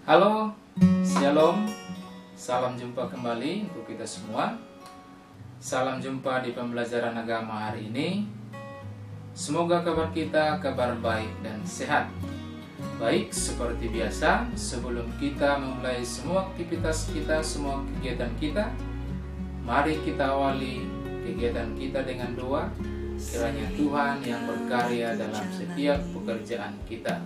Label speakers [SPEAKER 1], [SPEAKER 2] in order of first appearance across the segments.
[SPEAKER 1] Halo, Shalom, salam jumpa kembali untuk kita semua. Salam jumpa di pembelajaran agama hari ini. Semoga kabar kita kabar baik dan sehat. Baik, seperti biasa, sebelum kita memulai semua aktivitas kita, semua kegiatan kita, mari kita awali kegiatan kita dengan doa. Kiranya Tuhan yang berkarya dalam setiap pekerjaan kita.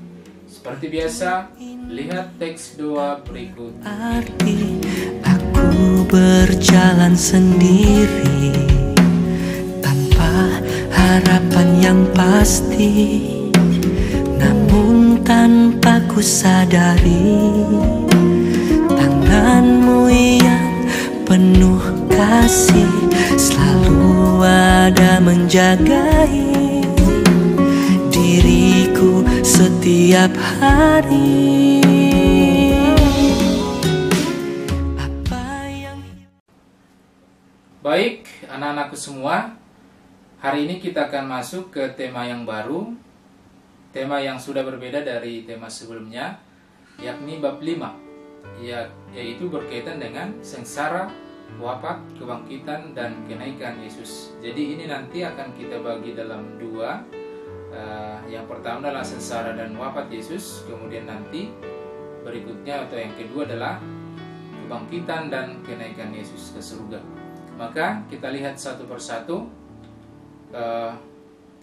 [SPEAKER 1] Seperti biasa, lihat teks doa berikut ini.
[SPEAKER 2] Aku berjalan sendiri tanpa harapan yang pasti, namun tanpa ku sadari tanganmu yang penuh kasih selalu ada menjagai diriku setiap hari.
[SPEAKER 1] Baik, anak-anakku semua, hari ini kita akan masuk ke tema yang baru, tema yang sudah berbeda dari tema sebelumnya, yakni bab 5, yaitu berkaitan dengan sengsara, wafat, kebangkitan, dan kenaikan Yesus. Jadi ini nanti akan kita bagi dalam dua. Yang pertama adalah sengsara dan wafat Yesus, kemudian nanti berikutnya atau yang kedua adalah kebangkitan dan kenaikan Yesus ke surga. Maka kita lihat satu persatu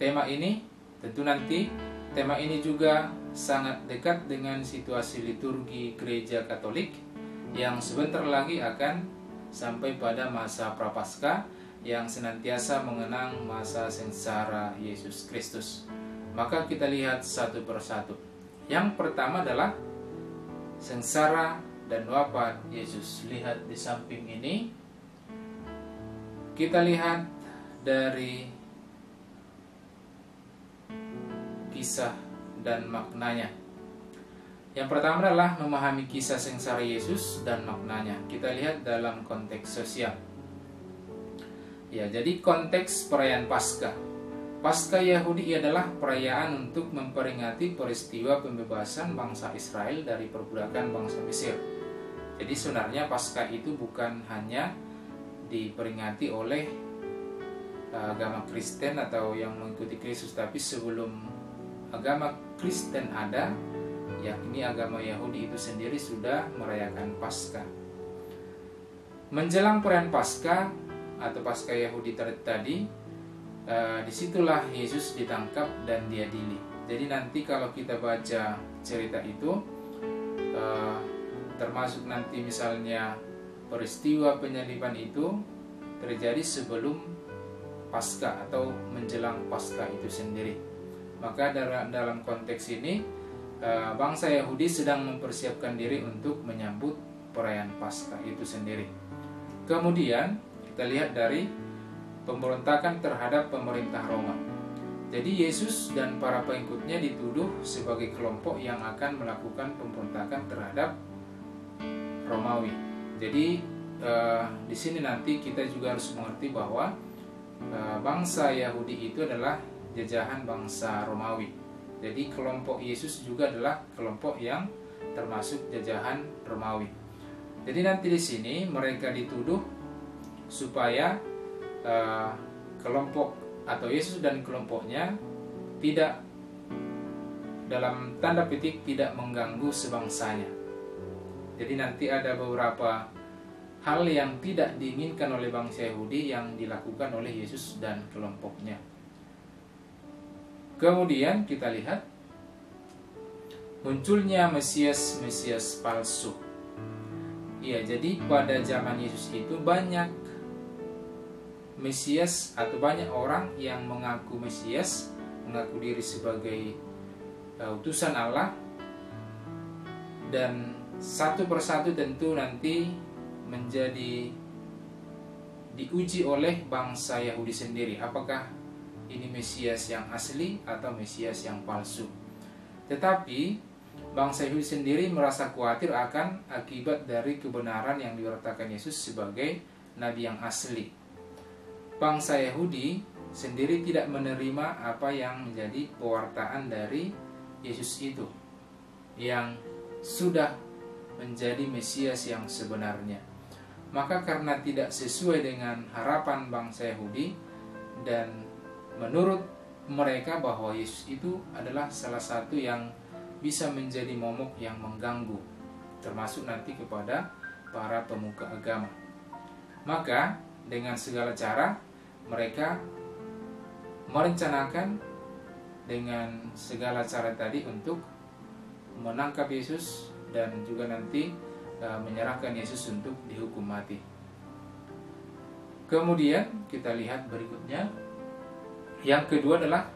[SPEAKER 1] tema ini. Tentu nanti tema ini juga sangat dekat dengan situasi liturgi gereja Katolik yang sebentar lagi akan sampai pada masa Prapaskah yang senantiasa mengenang masa sengsara Yesus Kristus. Maka kita lihat satu persatu. Yang pertama adalah sengsara dan wafat Yesus. Lihat di samping ini. Kita lihat dari kisah dan maknanya. Yang pertama adalah memahami kisah sengsara Yesus dan maknanya. Kita lihat dalam konteks sosial. Ya, jadi konteks perayaan Paskah. Paskah Yahudi adalah perayaan untuk memperingati peristiwa pembebasan bangsa Israel dari perbudakan bangsa Mesir. Jadi sebenarnya Paskah itu bukan hanya diperingati oleh agama Kristen atau yang mengikuti Kristus, tapi sebelum agama Kristen ada, yakni agama Yahudi itu sendiri sudah merayakan Paskah. Menjelang perayaan Paskah atau Paskah Yahudi tadi, disitulah Yesus ditangkap dan diadili. Jadi nanti kalau kita baca cerita itu, termasuk nanti misalnya peristiwa penyaliban itu terjadi sebelum Paskah atau menjelang Paskah itu sendiri. Maka dalam konteks ini bangsa Yahudi sedang mempersiapkan diri untuk menyambut perayaan Paskah itu sendiri. Kemudian kita lihat dari pemberontakan terhadap pemerintah Roma. Jadi Yesus dan para pengikutnya dituduh sebagai kelompok yang akan melakukan pemberontakan terhadap Romawi. Jadi di sini nanti kita juga harus mengerti bahwa bangsa Yahudi itu adalah jajahan bangsa Romawi. Jadi kelompok Yesus juga adalah kelompok yang termasuk jajahan Romawi. Jadi nanti di sini mereka dituduh supaya kelompok atau Yesus dan kelompoknya tidak, dalam tanda petik, tidak mengganggu sebangsanya. Jadi nanti ada beberapa hal yang tidak diinginkan oleh bangsa Yahudi yang dilakukan oleh Yesus dan kelompoknya. Kemudian kita lihat munculnya Mesias palsu. Iya, jadi pada zaman Yesus itu banyak Mesias atau banyak orang yang mengaku Mesias, mengaku diri sebagai utusan Allah, dan satu persatu tentu nanti menjadi diuji oleh bangsa Yahudi sendiri. Apakah ini Mesias yang asli atau Mesias yang palsu? Tetapi bangsa Yahudi sendiri merasa khawatir akan akibat dari kebenaran yang diwartakan Yesus sebagai nabi yang asli. Bangsa Yahudi sendiri tidak menerima apa yang menjadi pewartaan dari Yesus itu, yang sudah menjadi Mesias yang sebenarnya. Maka karena tidak sesuai dengan harapan bangsa Yahudi, dan menurut mereka bahwa Yesus itu adalah salah satu yang bisa menjadi momok yang mengganggu, termasuk nanti kepada para pemuka agama. Maka dengan segala cara mereka merencanakan dengan segala cara tadi untuk menangkap Yesus dan juga nanti menyerahkan Yesus untuk dihukum mati. Kemudian kita lihat berikutnya, yang kedua adalah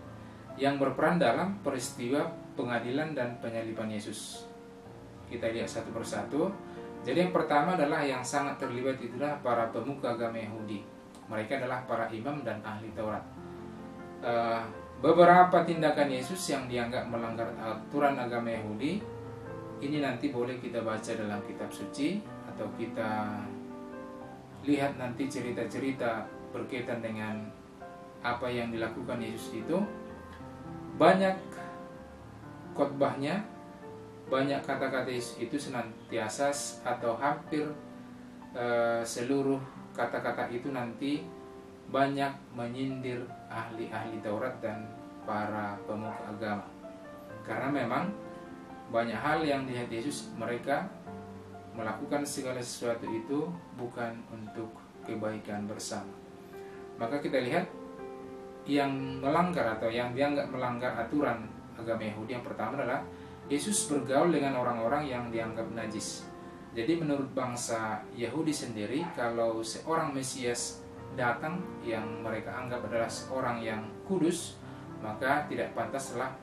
[SPEAKER 1] yang berperan dalam peristiwa pengadilan dan penyaliban Yesus. Kita lihat satu persatu. Jadi yang pertama adalah yang sangat terlibat itulah para pemuka agama Yahudi. Mereka adalah para imam dan ahli Taurat. Beberapa tindakan Yesus yang dianggap melanggar aturan agama Yahudi, ini nanti boleh kita baca dalam kitab suci, atau kita lihat nanti cerita-cerita berkaitan dengan apa yang dilakukan Yesus itu. Banyak khotbahnya, banyak kata-kata Yesus itu senantiasa atau hampir seluruh kata-kata itu nanti banyak menyindir ahli-ahli Taurat dan para pemuka agama. Karena memang banyak hal yang dilihat Yesus, mereka melakukan segala sesuatu itu bukan untuk kebaikan bersama. Maka kita lihat yang melanggar atau yang dianggap melanggar aturan agama Yahudi, yang pertama adalah Yesus bergaul dengan orang-orang yang dianggap najis. Jadi menurut bangsa Yahudi sendiri, kalau seorang Mesias datang yang mereka anggap adalah seorang yang kudus, maka tidak pantaslah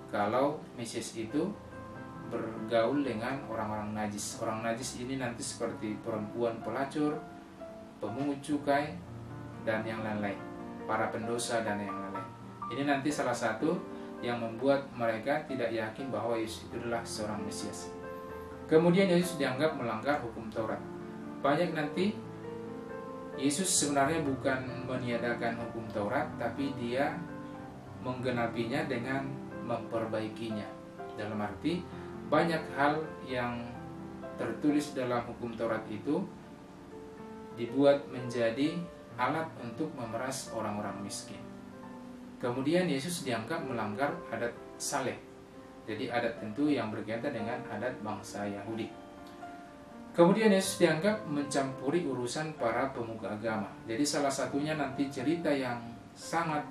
[SPEAKER 1] kalau Mesias itu bergaul dengan orang-orang najis. Orang najis ini nanti seperti perempuan pelacur, pemungut cukai, dan yang lain-lain, para pendosa dan yang lain-lain. Ini nanti salah satu yang membuat mereka tidak yakin bahwa Yesus itu adalah seorang Mesias. Kemudian Yesus dianggap melanggar hukum Taurat. Banyak nanti Yesus sebenarnya bukan meniadakan hukum Taurat, tapi dia menggenapinya dengan memperbaikinya. Dalam arti banyak hal yang tertulis dalam hukum Taurat itu dibuat menjadi alat untuk memeras orang-orang miskin. Kemudian Yesus dianggap melanggar adat saleh. Jadi adat tentu yang berkaitan dengan adat bangsa Yahudi. Kemudian Yesus dianggap mencampuri urusan para pemuka agama. Jadi salah satunya nanti cerita yang sangat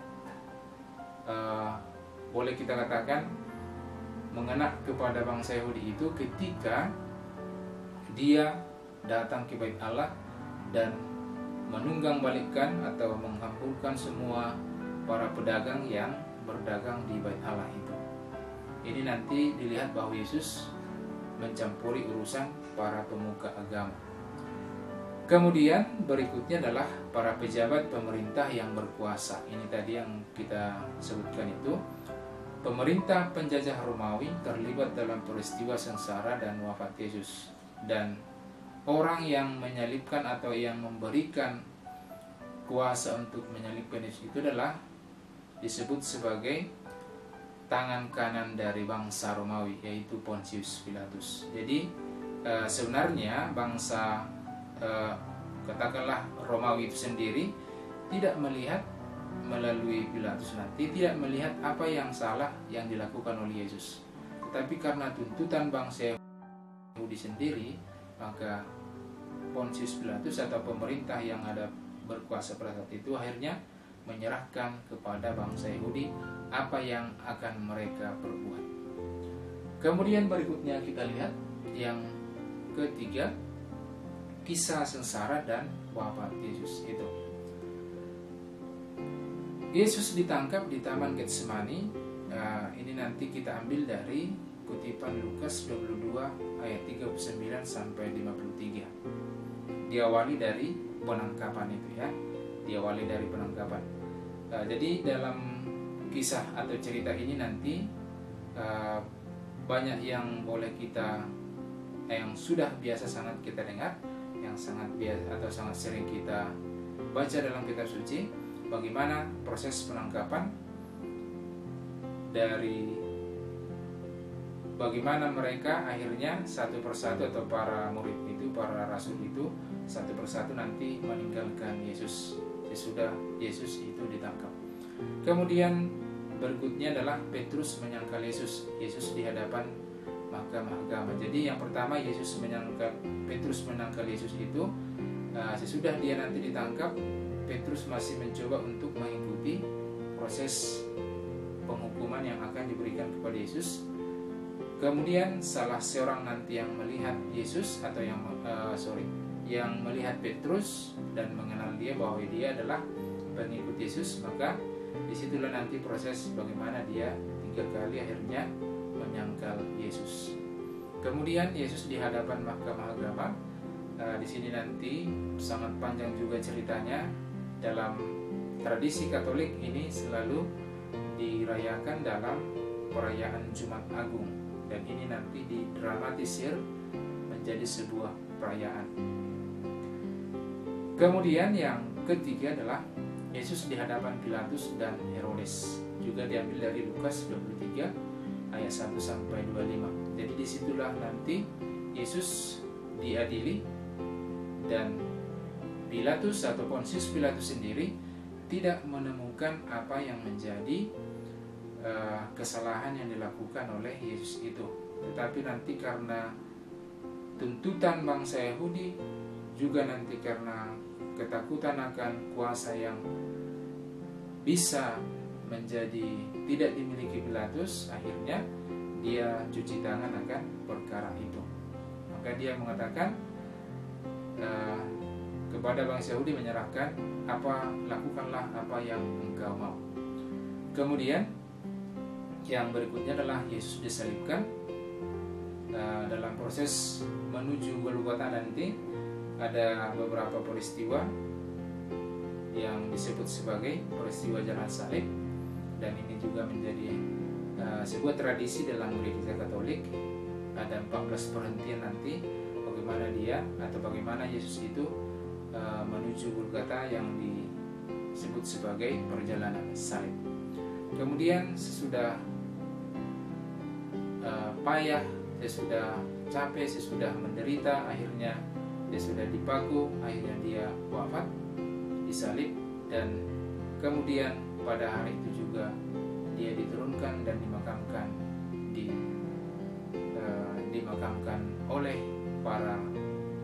[SPEAKER 1] boleh kita katakan mengena kepada bangsa Yahudi itu ketika dia datang ke bait Allah dan menunggang balikkan atau menghampurkan semua para pedagang yang berdagang di bait Allah itu. Ini nanti dilihat bahwa Yesus mencampuri urusan para pemuka agama. Kemudian berikutnya adalah para pejabat pemerintah yang berkuasa. Ini tadi yang kita sebutkan itu. Pemerintah penjajah Romawi terlibat dalam peristiwa sengsara dan wafat Yesus. Dan orang yang menyalibkan atau yang memberikan kuasa untuk menyalibkan Yesus itu adalah disebut sebagai tangan kanan dari bangsa Romawi, yaitu Pontius Pilatus. Jadi sebenarnya bangsa katakanlah Romawi itu sendiri tidak melihat melalui Pilatus nanti, tidak melihat apa yang salah yang dilakukan oleh Yesus. Tetapi karena tuntutan bangsa Yahudi sendiri, maka Pontius Pilatus atau pemerintah yang ada berkuasa pada saat itu akhirnya menyerahkan kepada bangsa Yahudi apa yang akan mereka perbuat. Kemudian berikutnya kita lihat yang ketiga, kisah sengsara dan wafat Yesus itu. Yesus ditangkap di Taman Getsemani. Ini nanti kita ambil dari kutipan Lukas 22 ayat 39 sampai 53. Diawali dari penangkapan itu ya. Diawali dari penangkapan. Jadi dalam kisah atau cerita ini nanti banyak yang boleh kita yang sudah biasa sangat kita dengar, yang sangat biasa atau sangat sering kita baca dalam kitab suci, bagaimana proses penangkapan dari bagaimana mereka akhirnya satu persatu, atau para murid itu, para rasul itu satu persatu nanti meninggalkan Yesus sesudah Yesus itu ditangkap. Kemudian berikutnya adalah Petrus menyangkal Yesus di hadapan mahkamah agama. Jadi yang pertama Petrus menyangkal Yesus itu sesudah dia nanti ditangkap, Petrus masih mencoba untuk mengikuti proses penghukuman yang akan diberikan kepada Yesus. Kemudian salah seorang nanti yang melihat Yesus atau yang melihat Petrus dan mengenal dia bahwa dia adalah pengikut Yesus, maka disitulah nanti proses bagaimana dia 3 kali akhirnya menyangkal Yesus. Kemudian Yesus di hadapan mahkamah agama. Di sini nanti sangat panjang juga ceritanya. Dalam tradisi Katolik ini selalu dirayakan dalam perayaan Jumat Agung, dan ini nanti didramatisir menjadi sebuah perayaan. Kemudian yang ketiga adalah Yesus di hadapan Pilatus dan Herodes, juga diambil dari Lukas 23 ayat 1 sampai 25. Jadi disitulah nanti Yesus diadili, dan Pilatus atau Pontius Pilatus sendiri tidak menemukan apa yang menjadi kesalahan yang dilakukan oleh Yesus itu. Tetapi nanti karena tuntutan bangsa Yahudi, juga nanti karena ketakutan akan kuasa yang bisa menjadi tidak dimiliki Pilatus, akhirnya dia cuci tangan akan perkara itu. Maka dia mengatakan kepada bangsa Yahudi, menyerahkan lakukanlah apa yang engkau mau. Kemudian yang berikutnya adalah Yesus disalibkan. Dalam proses menuju Golgota nanti ada beberapa peristiwa yang disebut sebagai peristiwa jalan salib, dan ini juga menjadi sebuah tradisi dalam gereja Katolik. Ada 14 perhentian nanti bagaimana Yesus itu menuju Golgota yang disebut sebagai perjalanan salib. Kemudian sesudah payah, sesudah capek, sesudah menderita, akhirnya dia sudah dipaku, akhirnya dia wafat, disalib, dan kemudian pada hari itu juga dia diturunkan dan dimakamkan oleh para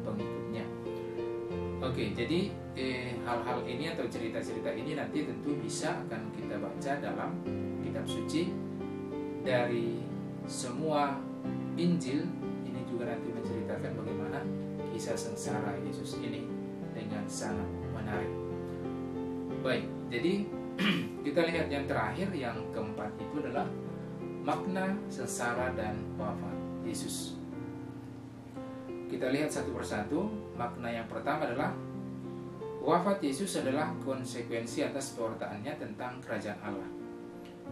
[SPEAKER 1] pengikutnya. Oke, jadi hal-hal ini atau cerita-cerita ini nanti tentu bisa akan kita baca dalam kitab suci. Dari semua Injil ini juga nanti menceritakan bagaimana kisah sengsara Yesus ini dengan sangat menarik. Baik, jadi kita lihat yang terakhir, yang keempat itu adalah makna sengsara dan wafat Yesus. Kita lihat satu persatu. Makna yang pertama adalah wafat Yesus adalah konsekuensi atas pewartaannya tentang kerajaan Allah.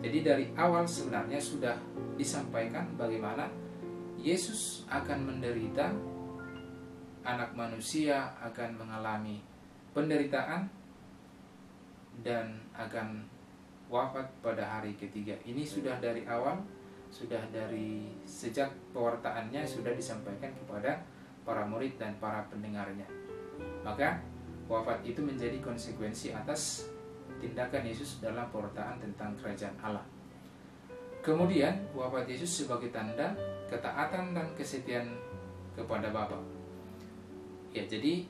[SPEAKER 1] Jadi dari awal sebenarnya sudah disampaikan bagaimana Yesus akan menderita, anak manusia akan mengalami penderitaan dan akan wafat pada hari ketiga. Ini sudah dari awal, sudah dari sejak pewartaannya sudah disampaikan kepada para murid dan para pendengarnya. Maka wafat itu menjadi konsekuensi atas tindakan Yesus dalam pewartaan tentang kerajaan Allah. Kemudian wafat Yesus sebagai tanda ketaatan dan kesetiaan kepada Bapa. Ya, jadi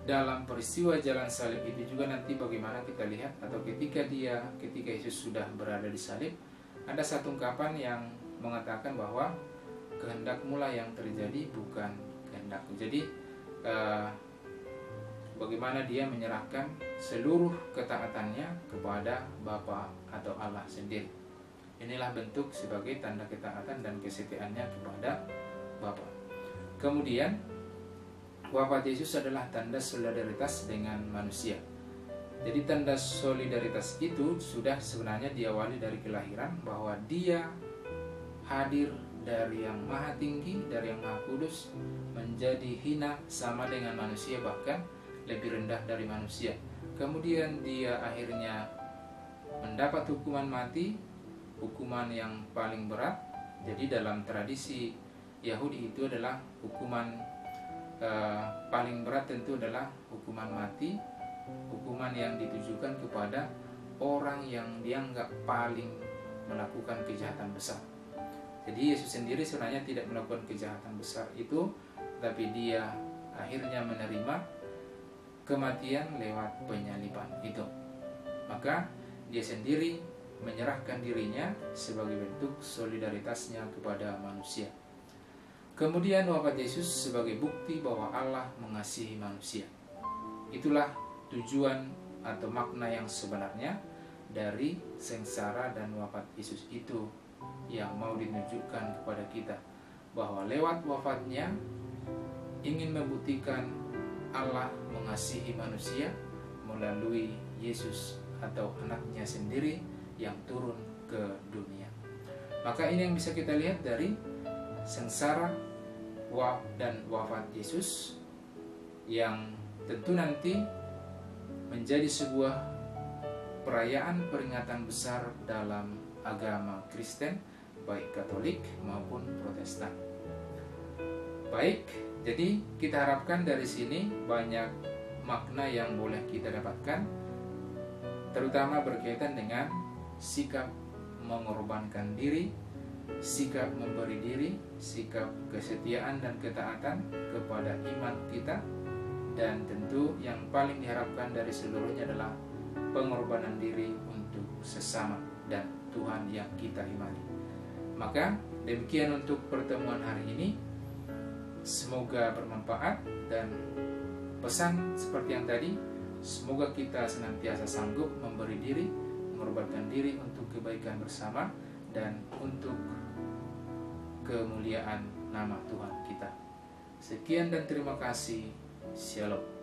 [SPEAKER 1] dalam peristiwa jalan salib itu juga nanti bagaimana kita lihat, atau ketika Yesus sudah berada di salib, ada satu ungkapan yang mengatakan bahwa kehendakmu lah yang terjadi, bukan kehendakku. Jadi bagaimana dia menyerahkan seluruh ketaatannya kepada Bapa atau Allah sendiri. Inilah bentuk sebagai tanda ketaatan dan kesetiaannya kepada Bapa. Kemudian wafat Yesus adalah tanda solidaritas dengan manusia. Jadi tanda solidaritas itu sudah sebenarnya diawali dari kelahiran, bahwa dia hadir dari yang maha tinggi, dari yang maha kudus, menjadi hina sama dengan manusia, bahkan lebih rendah dari manusia. Kemudian dia akhirnya mendapat hukuman mati, hukuman yang paling berat, Jadi dalam tradisi Yahudi itu adalah hukuman paling berat tentu adalah hukuman mati, hukuman yang ditujukan kepada orang yang dianggap paling melakukan kejahatan besar. Jadi Yesus sendiri sebenarnya tidak melakukan kejahatan besar itu, tapi dia akhirnya menerima kematian lewat penyaliban itu. Maka dia sendiri menyerahkan dirinya sebagai bentuk solidaritasnya kepada manusia. Kemudian wafat Yesus sebagai bukti bahwa Allah mengasihi manusia. Itulah tujuan atau makna yang sebenarnya dari sengsara dan wafat Yesus itu yang mau ditunjukkan kepada kita, bahwa lewat wafatnya ingin membuktikan Allah mengasihi manusia melalui Yesus atau anaknya sendiri yang turun ke dunia. Maka ini yang bisa kita lihat dari sengsara dan wafat Yesus, yang tentu nanti menjadi sebuah perayaan peringatan besar dalam agama Kristen, baik Katolik maupun Protestan. Baik, jadi kita harapkan dari sini banyak makna yang boleh kita dapatkan, terutama berkaitan dengan sikap mengorbankan diri, sikap memberi diri, sikap kesetiaan dan ketaatan kepada iman kita, dan tentu yang paling diharapkan dari seluruhnya adalah pengorbanan diri untuk sesama dan Tuhan yang kita imani. Maka demikian untuk pertemuan hari ini. Semoga bermanfaat, dan pesan seperti yang tadi, semoga kita senantiasa sanggup memberi diri, mengorbankan diri untuk kebaikan bersama dan untuk kemuliaan nama Tuhan kita. Sekian dan terima kasih. Shalom.